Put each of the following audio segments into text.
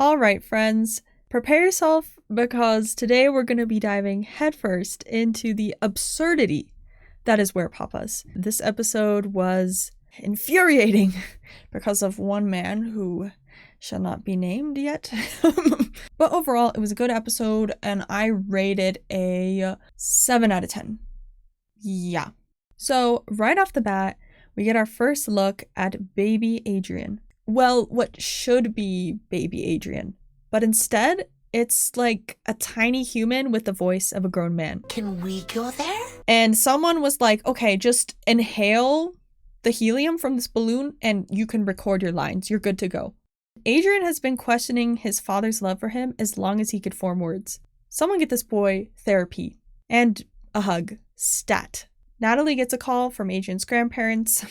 All right, friends, prepare yourself because today we're going to be diving headfirst into the absurdity that is Werepapas. This episode was infuriating because of one man who shall not be named yet. But overall, it was a good episode and I rated a 7 out of 10. Yeah. So right off the bat, we get our first look at baby Adrian. Well, what should be baby Adrian, but instead, it's like a tiny human with the voice of a grown man. Can we go there? And someone was like, okay, just inhale the helium from this balloon and you can record your lines. You're good to go. Adrian has been questioning his father's love for him as long as he could form words. Someone get this boy therapy and a hug. Stat. Natalie gets a call from Adrian's grandparents.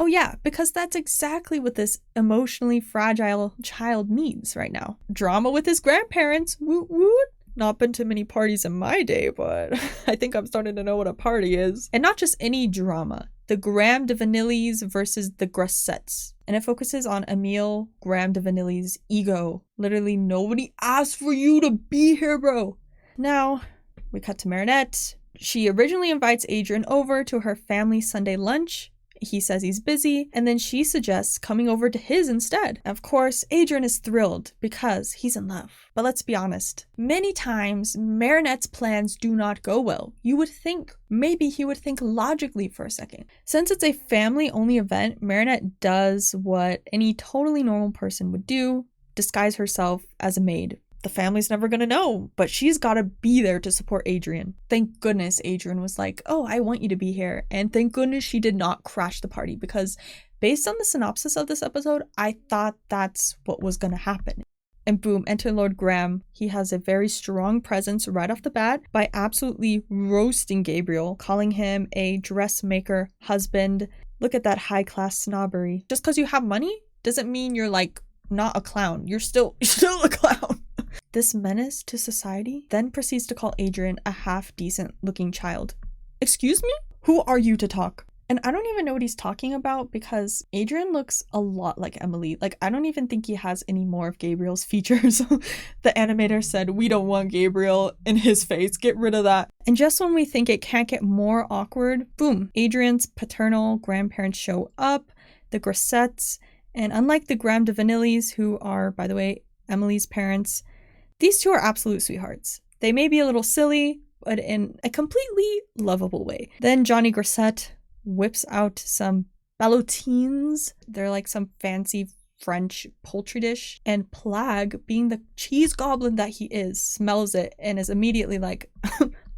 Oh yeah, because that's exactly what this emotionally fragile child needs right now. Drama with his grandparents. Woot woot. Not been to many parties in my day, but I think I'm starting to know what a party is. And not just any drama. The Graham de Vanillis versus the Grossettes. And it focuses on Emile Graham de Vanilli's ego. Literally nobody asked for you to be here, bro. Now, we cut to Marinette. She originally invites Adrian over to her family Sunday lunch. He says he's busy, and then she suggests coming over to his instead. Of course, Adrian is thrilled because he's in love. But let's be honest, many times Marinette's plans do not go well. You would think maybe he would think logically for a second. Since it's a family-only event, Marinette does what any totally normal person would do, disguise herself as a maid. The family's never gonna know, but she's gotta be there to support Adrian. Thank goodness Adrian was like, oh, I want you to be here. And thank goodness she did not crash the party because based on the synopsis of this episode, I thought that's what was gonna happen. And boom, enter Lord Graham. He has a very strong presence right off the bat by absolutely roasting Gabriel, calling him a dressmaker husband. Look at that high-class snobbery. Just because you have money doesn't mean you're like not a clown. You're still a clown. This menace to society then proceeds to call Adrian a half-decent looking child. Excuse me? Who are you to talk? And I don't even know what he's talking about because Adrian looks a lot like Emily. Like, I don't even think he has any more of Gabriel's features. The animator said, we don't want Gabriel in his face. Get rid of that. And just when we think it can't get more awkward, boom, Adrian's paternal grandparents show up, the Grossettes, and unlike the Graham de Vanillis, who are, by the way, Emily's parents, these two are absolute sweethearts. They may be a little silly, but in a completely lovable way. Then Johnny Grossette whips out some ballotines. They're like some fancy French poultry dish. And Plague, being the cheese goblin that he is, smells it and is immediately like,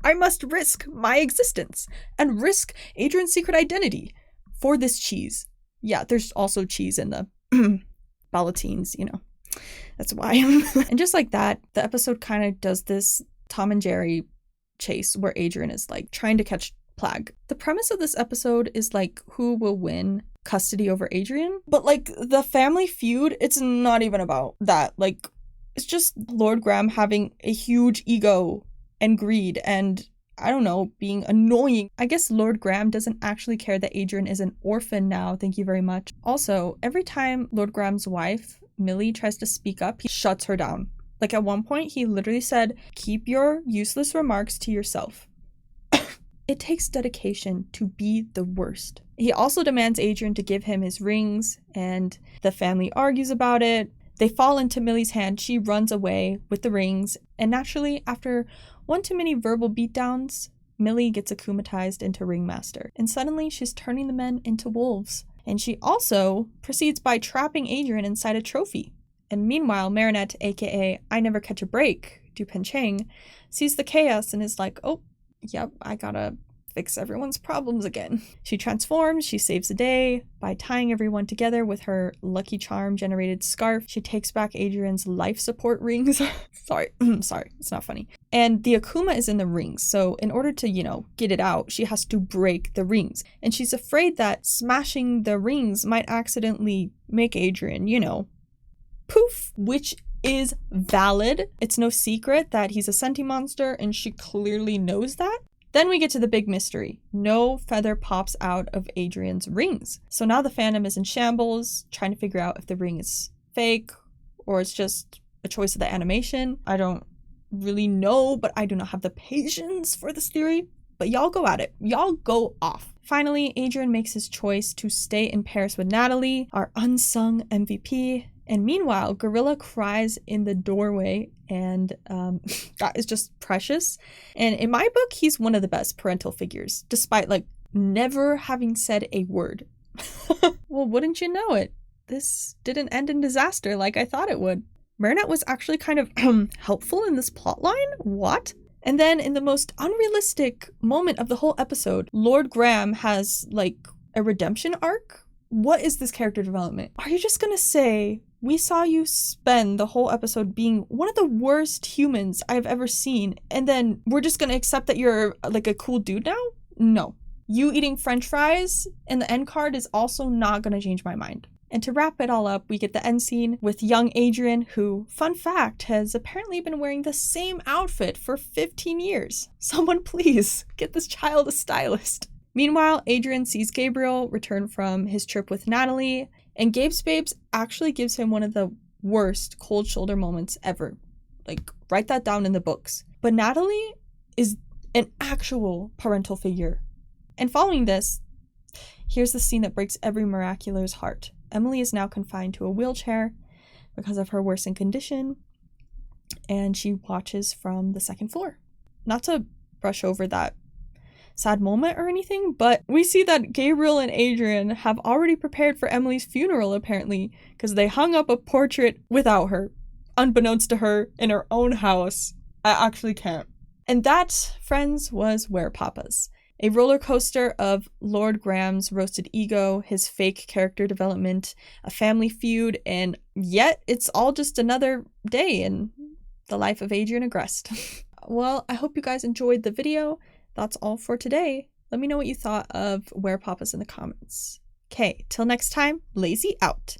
I must risk my existence and risk Adrian's secret identity for this cheese. Yeah, there's also cheese in the ballotines, you know. That's why. And just like that, the episode kind of does this Tom and Jerry chase where Adrian is like trying to catch Plague. The premise of this episode is like who will win custody over Adrian. But like the family feud, it's not even about that. Like it's just Lord Graham having a huge ego and greed and I don't know, being annoying. I guess Lord Graham doesn't actually care that Adrian is an orphan now. Thank you very much. Also, every time Lord Graham's wife Millie tries to speak up, he shuts her down. Like at one point, he literally said, keep your useless remarks to yourself. It takes dedication to be the worst. He also demands Adrian to give him his rings, and the family argues about it. They fall into Millie's hand. She runs away with the rings, and naturally, after one too many verbal beatdowns, Millie gets akumatized into ringmaster, and suddenly she's turning the men into wolves. And she also proceeds by trapping Adrian inside a trophy. And meanwhile, Marinette, aka I Never Catch a Break, Du Pencheng, sees the chaos and is like, oh, yep, I gotta fix everyone's problems again. She transforms, she saves the day by tying everyone together with her Lucky Charm generated scarf. She takes back Adrian's life support rings. Sorry, it's not funny. And the Akuma is in the rings, so in order to, get it out, she has to break the rings. And she's afraid that smashing the rings might accidentally make Adrian, poof, which is valid. It's no secret that he's a senti monster, and she clearly knows that. Then we get to the big mystery. No feather pops out of Adrian's rings. So now the fandom is in shambles, trying to figure out if the ring is fake or it's just a choice of the animation. I don't really know, but I do not have the patience for this theory. But y'all go at it. Y'all go off. Finally, Adrian makes his choice to stay in Paris with Natalie, our unsung MVP. And meanwhile, Gorilla cries in the doorway, and that is just precious. And in my book, he's one of the best parental figures, despite like never having said a word. Well, wouldn't you know it? This didn't end in disaster like I thought it would. Marinette was actually kind of helpful in this plotline? What? And then in the most unrealistic moment of the whole episode, Lord Graham has like a redemption arc? What is this character development? Are you just gonna say, we saw you spend the whole episode being one of the worst humans I've ever seen, and then we're just gonna accept that you're like a cool dude now? No. You eating french fries in the end card is also not gonna change my mind. And to wrap it all up, we get the end scene with young Adrian, who, fun fact, has apparently been wearing the same outfit for 15 years. Someone please get this child a stylist. Meanwhile, Adrian sees Gabriel return from his trip with Natalie, and Gabe's Babes actually gives him one of the worst cold shoulder moments ever. Like, write that down in the books. But Natalie is an actual parental figure. And following this, here's the scene that breaks every Miraculous's heart. Emily is now confined to a wheelchair because of her worsened condition, and she watches from the second floor. Not to brush over that sad moment or anything, but we see that Gabriel and Adrian have already prepared for Emily's funeral, apparently, because they hung up a portrait without her, unbeknownst to her, in her own house. I actually can't. And that, friends, was Werepapas. A roller coaster of Lord Graham's roasted ego, his fake character development, a family feud, and yet it's all just another day in the life of Adrian Agreste. Well, I hope you guys enjoyed the video. That's all for today. Let me know what you thought of Werepapas in the comments. Okay, till next time, Lazy out.